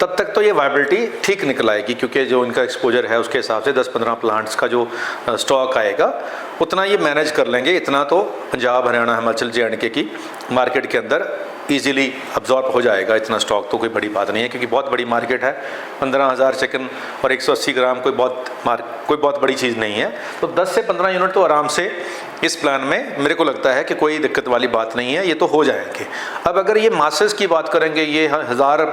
तब तक तो ये वायबिलिटी ठीक निकल आएगी, क्योंकि जो इनका एक्सपोजर है उसके हिसाब से 10-15 प्लांट्स का जो स्टॉक आएगा उतना ये मैनेज कर लेंगे। इतना तो पंजाब, हरियाणा, हिमाचल, जे&के की मार्केट के अंदर ईजिली अब्जॉर्ब हो जाएगा। इतना स्टॉक तो कोई बड़ी बात नहीं है, क्योंकि बहुत बड़ी मार्केट है। 15,000 चिकन और 180 ग्राम कोई बहुत बड़ी चीज़ नहीं है। तो 10 से 15 यूनिट तो आराम से इस प्लान में मेरे को लगता है कि कोई दिक्कत वाली बात नहीं है, ये तो हो जाएंगे। अब अगर ये मासेस की बात करेंगे, ये 1000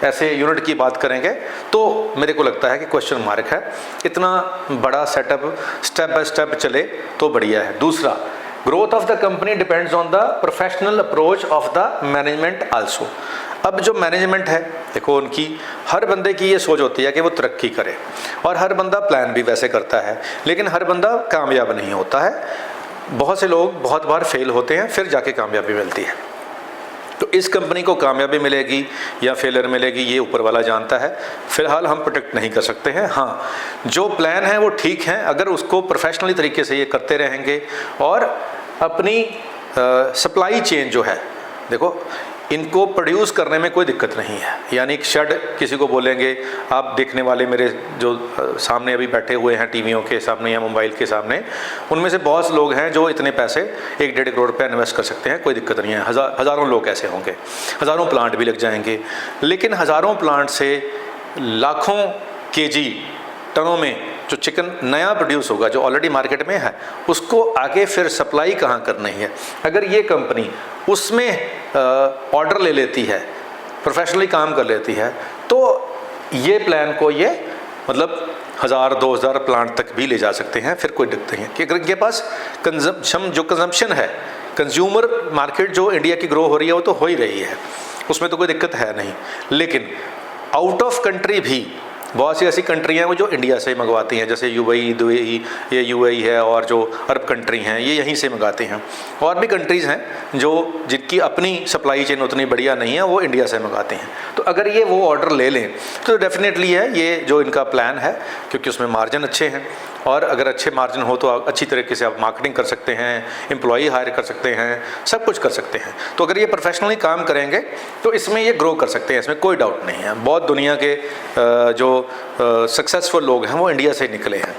ऐसे यूनिट की बात करेंगे, तो मेरे को लगता है कि क्वेश्चन मार्क है। इतना बड़ा सेटअप स्टेप बाय स्टेप चले तो बढ़िया है। दूसरा, growth of the company depends on the professional approach of the management also. अब जो मैनेजमेंट है, देखो उनकी हर बंदे की ये सोच होती है कि वो तरक्की करे, और हर बंदा प्लान भी वैसे करता है, लेकिन हर बंदा कामयाब नहीं होता है। बहुत से लोग बहुत बार फेल होते हैं, फिर जाके कामयाबी मिलती है। तो इस कंपनी को कामयाबी मिलेगी या फेलियर मिलेगी ये ऊपर वाला जानता है। फिलहाल हम प्रोटेक्ट नहीं कर सकते हैं। हाँ, जो प्लान है वो ठीक है, अगर उसको प्रोफेशनली तरीके से ये करते रहेंगे, और अपनी सप्लाई चेन जो है, देखो इनको प्रोड्यूस करने में कोई दिक्कत नहीं है। यानी एक शेड किसी को बोलेंगे, आप देखने वाले मेरे जो सामने अभी बैठे हुए हैं टीवियों के सामने या मोबाइल के सामने, उनमें से बहुत लोग हैं जो इतने पैसे 1-1.5 करोड़ रुपया इन्वेस्ट कर सकते हैं, कोई दिक्कत नहीं है। हज़ारों लोग ऐसे होंगे, हज़ारों प्लांट भी लग जाएंगे। लेकिन हज़ारों प्लांट से लाखों केजी, टनों में जो चिकन नया प्रोड्यूस होगा, जो ऑलरेडी मार्केट में है, उसको आगे फिर सप्लाई कहाँ करनी है। अगर ये कंपनी उसमें ऑर्डर ले लेती है, प्रोफेशनली काम कर लेती है, तो ये प्लान को ये मतलब 1000-2000 प्लांट तक भी ले जा सकते हैं, फिर कोई दिक्कत नहीं है। कि अगर इनके पास कंजम्पशन है, कंज्यूमर मार्केट जो इंडिया की ग्रो हो रही है वो तो हो ही रही है, उसमें तो कोई दिक्कत है नहीं। लेकिन आउट ऑफ कंट्री भी बहुत सी ऐसी कंट्री हैं वो जो इंडिया से मंगवाती हैं, जैसे यूएई, दुबई, ये यूएई है, और जो अरब कंट्री हैं ये यहीं से मंगाते हैं। और भी कंट्रीज़ हैं जो जिनकी अपनी सप्लाई चेन उतनी बढ़िया नहीं है, वो इंडिया से मंगाते हैं। तो अगर ये वो ऑर्डर ले लें तो डेफिनेटली है ये जो इनका प्लान है, क्योंकि उसमें मार्जिन अच्छे हैं, और अगर अच्छे मार्जिन हो तो अच्छी तरीके से आप मार्केटिंग कर सकते हैं, एम्प्लॉई हायर कर सकते हैं, सब कुछ कर सकते हैं। तो अगर ये प्रोफेशनली काम करेंगे तो इसमें ये ग्रो कर सकते हैं, इसमें कोई डाउट नहीं है। बहुत दुनिया के जो सक्सेसफुल लोग हैं वो इंडिया से निकले हैं।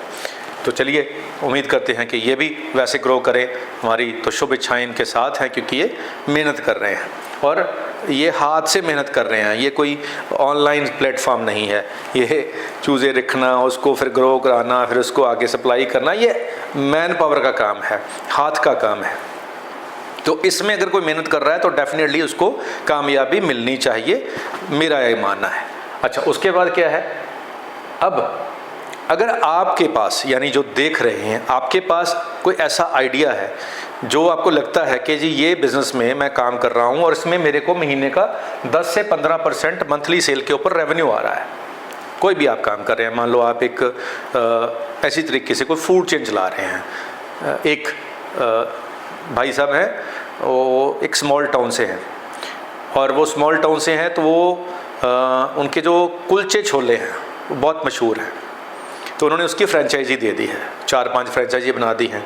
तो चलिए उम्मीद करते हैं कि ये भी वैसे ग्रो करें। हमारी तो शुभ इच्छाएं इनके साथ हैं, क्योंकि ये मेहनत कर रहे हैं, और ये हाथ से मेहनत कर रहे हैं। ये कोई ऑनलाइन प्लेटफॉर्म नहीं है, ये चूज़े रखना, उसको फिर ग्रो कराना, फिर उसको आगे सप्लाई करना, ये मैन पावर का काम है, हाथ का काम है। तो इसमें अगर कोई मेहनत कर रहा है तो डेफिनेटली उसको कामयाबी मिलनी चाहिए, मेरा ये मानना है। अच्छा, उसके बाद क्या है, अब अगर आपके पास, यानी जो देख रहे हैं, आपके पास कोई ऐसा आइडिया है जो आपको लगता है कि जी ये बिज़नेस में मैं काम कर रहा हूँ और इसमें मेरे को महीने का 10 से 15% मंथली सेल के ऊपर रेवेन्यू आ रहा है, कोई भी आप काम कर रहे हैं, मान लो आप एक ऐसी तरीके से कोई फूड चेन चला रहे हैं। एक भाई साहब हैं, वो एक स्मॉल टाउन से हैं, और वो स्मॉल टाउन से हैं तो वो उनके जो कुलचे छोले हैं वो बहुत मशहूर हैं, तो उन्होंने उसकी फ्रेंचाइजी दे दी है, 4-5 फ्रेंचाइजी बना दी हैं।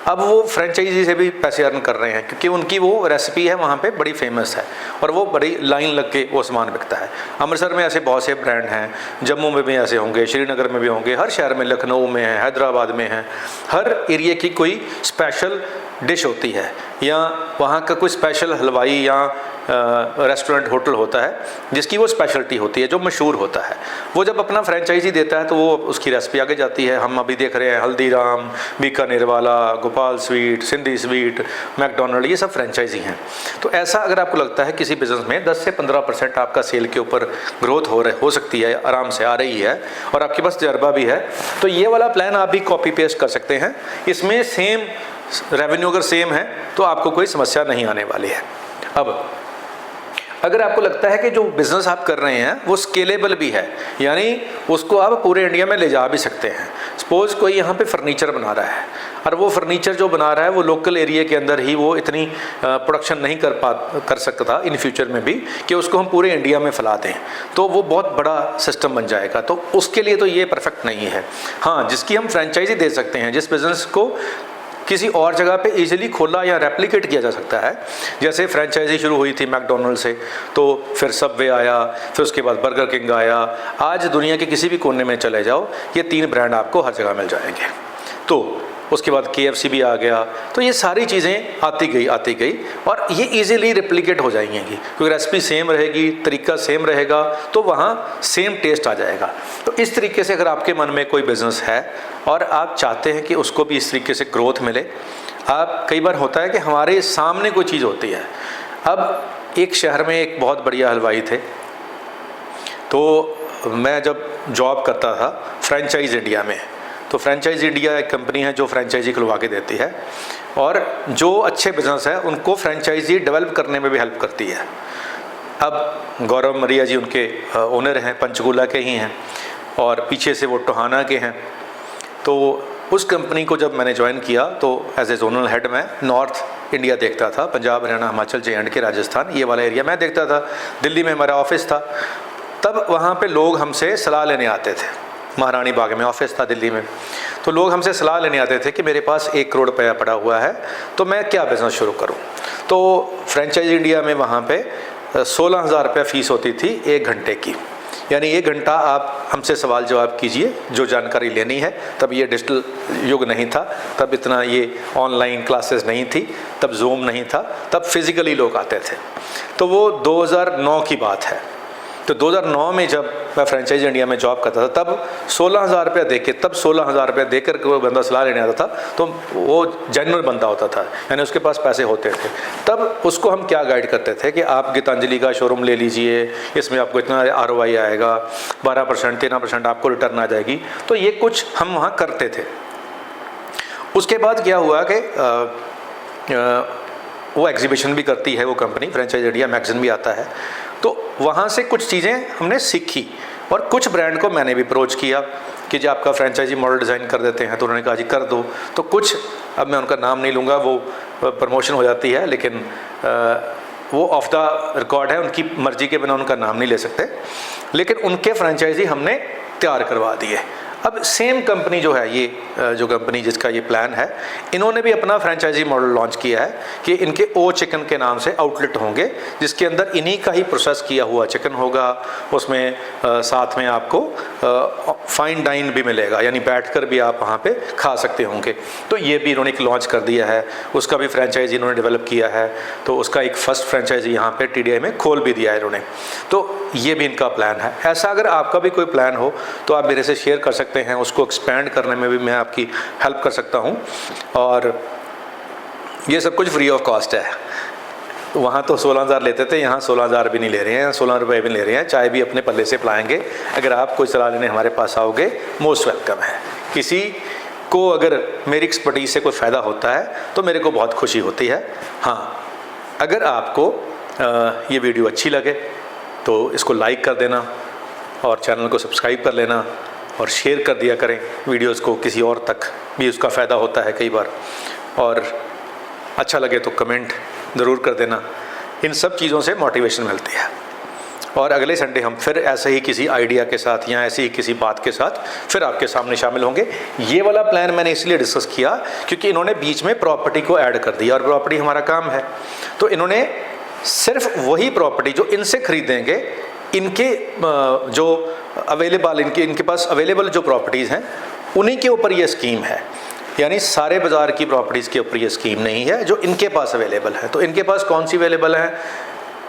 अब वो फ्रेंचाइजी से भी पैसे अर्न कर रहे हैं, क्योंकि उनकी वो रेसिपी है वहाँ पे बड़ी फेमस है, और वो बड़ी लाइन लग के वो सामान बिकता है। अमृतसर में ऐसे बहुत से ब्रांड हैं, जम्मू में भी ऐसे होंगे, श्रीनगर में भी होंगे, हर शहर में, लखनऊ में है, हैदराबाद में है। हर एरिया की कोई स्पेशल डिश होती है, या वहाँ का कोई स्पेशल हलवाई या रेस्टोरेंट होटल होता है जिसकी वो स्पेशलिटी होती है, जो मशहूर होता है, वो जब अपना फ्रेंचाइजी देता है तो वो उसकी रेसिपी आगे जाती है। हम अभी देख रहे हैं हल्दीराम, बीकानेर वाला, Gopal sweet, Sindhi sweet, McDonald, ये सब फ्रेंचाइजी हैं। तो ऐसा अगर आपको लगता है किसी बिज़नेस में 10 से 15% आपका सेल के ऊपर ग्रोथ हो सकती है, आराम से आ रही है, और आपके पास तजर्बा भी है, तो ये वाला प्लान आप भी कॉपी पेस्ट कर सकते हैं। इसमें सेम रेवेन्यू अगर सेम है तो आपको कोई समस्या नहीं आने वाली है। अब अगर आपको लगता है कि जो बिज़नेस आप कर रहे हैं वो स्केलेबल भी है, यानी उसको आप पूरे इंडिया में ले जा भी सकते हैं। सपोज़ कोई यहाँ पे फर्नीचर बना रहा है और वो फर्नीचर जो बना रहा है वो लोकल एरिया के अंदर ही वो इतनी प्रोडक्शन नहीं कर सकता इन फ्यूचर में भी कि उसको हम पूरे इंडिया में फैला दें, तो वो बहुत बड़ा सिस्टम बन जाएगा। तो उसके लिए तो ये परफेक्ट नहीं है। हाँ, जिसकी हम फ्रेंचाइजी दे सकते हैं, जिस बिज़नेस को किसी और जगह पे इजीली खोला या रेप्लिकेट किया जा सकता है, जैसे फ्रेंचाइजी शुरू हुई थी मैकडोनल्ड से, तो फिर सबवे आया, फिर उसके बाद बर्गर किंग आया, आज दुनिया के किसी भी कोने में चले जाओ ये 3 ब्रांड आपको हर जगह मिल जाएंगे। तो उसके बाद KFC भी आ गया। तो ये सारी चीज़ें आती गई और ये इजीली रेप्लिकेट हो जाएंगी क्योंकि रेसिपी सेम रहेगी, तरीका सेम रहेगा, तो वहाँ सेम टेस्ट आ जाएगा। तो इस तरीके से अगर आपके मन में कोई बिज़नेस है और आप चाहते हैं कि उसको भी इस तरीके से ग्रोथ मिले, आप कई बार होता है कि हमारे सामने कोई चीज़ होती है। अब एक शहर में एक बहुत बढ़िया हलवाई थे, तो मैं जब जॉब करता था फ्रेंचाइज इंडिया में, तो फ्रेंचाइज इंडिया एक कंपनी है जो फ्रेंचाइजी खुलवा के देती है और जो अच्छे बिजनेस है उनको फ्रेंचाइजी डेवलप करने में भी हेल्प करती है। अब गौरव मरिया जी उनके ओनर हैं, पंचकूला के ही हैं और पीछे से वो टोहाना के हैं। तो उस कंपनी को जब मैंने ज्वाइन किया तो एज ए जोनल हेड मैं नॉर्थ इंडिया देखता था, पंजाब, हरियाणा, हिमाचल, J&K, राजस्थान, ये वाला एरिया मैं देखता था। दिल्ली में हमारा ऑफिस था, तब वहाँ पे लोग हमसे सलाह लेने आते थे। महारानी बाग में ऑफिस था दिल्ली में, तो लोग हमसे सलाह लेने आते थे कि मेरे पास 1 करोड़ रुपया पड़ा हुआ है, तो मैं क्या बिज़नेस शुरू करूं। तो फ्रेंचाइज इंडिया में वहाँ पे 16,000 रुपया फ़ीस होती थी 1 घंटे की, यानी 1 घंटा आप हमसे सवाल जवाब कीजिए, जो जानकारी लेनी है। तब ये डिजिटल युग नहीं था, तब इतना ये ऑनलाइन क्लासेस नहीं थी, तब जूम नहीं था, तब फिज़िकली लोग आते थे। तो वो 2009 की बात है। तो 2009 में जब मैं फ्रेंचाइज इंडिया में जॉब करता था, तब 16,000 रुपया दे के, तब 16,000 रुपया देकर कोई बंदा सलाह लेने आता था तो वो जेन्युइन बंदा होता था, यानी उसके पास पैसे होते थे। तब उसको हम क्या गाइड करते थे कि आप गीतांजलि का शोरूम ले लीजिए, इसमें आपको इतना ROI आएगा, 12% 13% आपको रिटर्न आ जाएगी। तो ये कुछ हम वहाँ करते थे। उसके बाद क्या हुआ कि वो एग्जीबिशन भी करती है वो कंपनी, फ्रेंचाइज इंडिया मैगजीन भी आता है, तो वहाँ से कुछ चीज़ें हमने सीखी और कुछ ब्रांड को मैंने भी अप्रोच किया कि जो आपका फ्रेंचाइजी मॉडल डिज़ाइन कर देते हैं, तो उन्होंने कहा जी कर दो। तो कुछ, अब मैं उनका नाम नहीं लूँगा, वो प्रमोशन हो जाती है, लेकिन वो ऑफ द रिकॉर्ड है, उनकी मर्जी के बिना उनका नाम नहीं ले सकते, लेकिन उनके फ्रेंचाइजी हमने तैयार करवा दिए। अब सेम कंपनी जो है, ये जो कंपनी जिसका ये प्लान है, इन्होंने भी अपना फ्रेंचाइजी मॉडल लॉन्च किया है कि इनके ओ चिकन के नाम से आउटलेट होंगे, जिसके अंदर इन्हीं का ही प्रोसेस किया हुआ चिकन होगा। उसमें साथ में आपको फाइन डाइन भी मिलेगा, यानी बैठकर भी आप वहाँ पे खा सकते होंगे। तो ये भी इन्होंने लॉन्च कर दिया है, उसका भी फ्रेंचाइजी इन्होंने डेवलप किया है। तो उसका एक फ़र्स्ट फ्रेंचाइजी यहाँ पे TDI में खोल भी दिया है इन्होंने। तो ये भी इनका प्लान है। ऐसा अगर आपका भी कोई प्लान हो तो आप मेरे से शेयर कर सकते हैं, उसको एक्सपेंड करने में भी मैं आपकी हेल्प कर सकता हूँ। और ये सब कुछ फ्री ऑफ कॉस्ट है। वहाँ तो 16,000 लेते थे, यहाँ 16,000 भी नहीं ले रहे हैं, 16 रुपये भी नहीं ले रहे हैं, चाय भी अपने पल्ले से पिलाएंगे। अगर आप कोई सलाह लेने हमारे पास आओगे, मोस्ट वेलकम है। किसी को अगर मेरी एक्सपर्टीज से कोई फ़ायदा होता है तो मेरे को बहुत खुशी होती है। हाँ, अगर आपको ये वीडियो अच्छी लगे तो इसको लाइक कर देना और चैनल को सब्सक्राइब कर लेना और शेयर कर दिया करें वीडियोस को, किसी और तक भी उसका फ़ायदा होता है कई बार। और अच्छा लगे तो कमेंट ज़रूर कर देना। इन सब चीज़ों से मोटिवेशन मिलती है। और अगले संडे हम फिर ऐसे ही किसी आइडिया के साथ या ऐसी ही किसी बात के साथ फिर आपके सामने शामिल होंगे। ये वाला प्लान मैंने इसलिए डिस्कस किया क्योंकि इन्होंने बीच में प्रॉपर्टी को ऐड कर दिया, और प्रॉपर्टी हमारा काम है। तो इन्होंने सिर्फ वही प्रॉपर्टी जो इनसे खरीदेंगे, इनके जो अवेलेबल, इनके पास अवेलेबल जो प्रॉपर्टीज़ हैं, उन्हीं के ऊपर ये स्कीम है। यानी सारे बाज़ार की प्रॉपर्टीज़ के ऊपर ये स्कीम नहीं है, जो इनके पास अवेलेबल है। तो इनके पास कौन सी अवेलेबल है,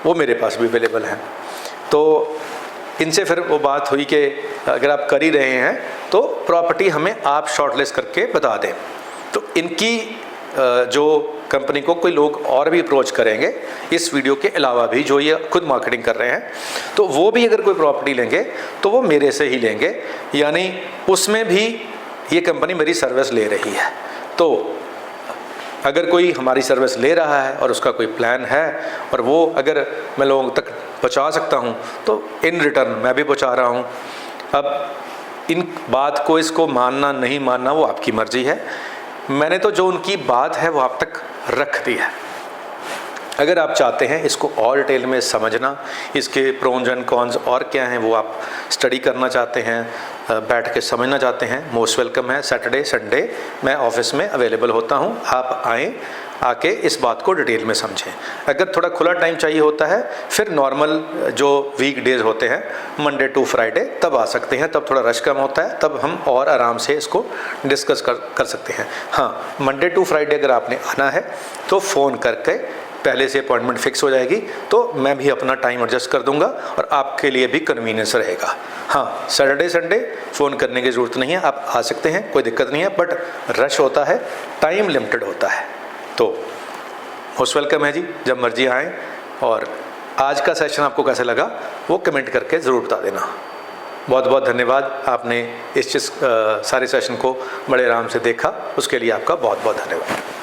वो मेरे पास भी अवेलेबल हैं। तो इनसे फिर वो बात हुई कि अगर आप कर ही रहे हैं तो प्रॉपर्टी हमें आप शॉर्टलिस्ट करके बता दें। तो इनकी जो कंपनी को कोई लोग और भी अप्रोच करेंगे इस वीडियो के अलावा भी, जो ये खुद मार्केटिंग कर रहे हैं, तो वो भी अगर कोई प्रॉपर्टी लेंगे तो वो मेरे से ही लेंगे, यानी उसमें भी ये कंपनी मेरी सर्विस ले रही है। तो अगर कोई हमारी सर्विस ले रहा है और उसका कोई प्लान है और वो अगर मैं लोगों तक पहुंचा सकता हूं तो इन रिटर्न मैं भी पहुंचा रहा हूं। अब इन बात को, इसको मानना नहीं मानना वो आपकी मर्जी है। मैंने तो जो उनकी बात है वो आप तक रख दी है। अगर आप चाहते हैं इसको और डिटेल में समझना, इसके प्रोन्स एंड कॉन्स और क्या हैं वो आप स्टडी करना चाहते हैं, बैठ के समझना चाहते हैं, मोस्ट वेलकम है। सैटरडे संडे मैं ऑफिस में अवेलेबल होता हूं, आप आएँ, आके इस बात को डिटेल में समझें। अगर थोड़ा खुला टाइम चाहिए होता है फिर नॉर्मल जो वीक डेज होते हैं मंडे टू फ्राइडे तब आ सकते हैं, तब थोड़ा रश कम होता है, तब हम और आराम से इसको डिस्कस कर सकते हैं। हाँ, मंडे टू फ्राइडे अगर आपने आना है तो फ़ोन करके पहले से अपॉइंटमेंट फिक्स हो जाएगी, तो मैं भी अपना टाइम एडजस्ट कर दूंगा और आपके लिए भी कन्वीनियंस रहेगा। हाँ, सैटरडे संडे फ़ोन करने की ज़रूरत नहीं है, आप आ सकते हैं, कोई दिक्कत नहीं है, बट रश होता है, टाइम लिमिटेड होता है। तो मोस्ट वेलकम है जी, जब मर्जी आएँ। और आज का सेशन आपको कैसा लगा वो कमेंट करके ज़रूर बता देना। बहुत बहुत धन्यवाद, आपने इस सारे सेशन को बड़े आराम से देखा, उसके लिए आपका बहुत बहुत धन्यवाद।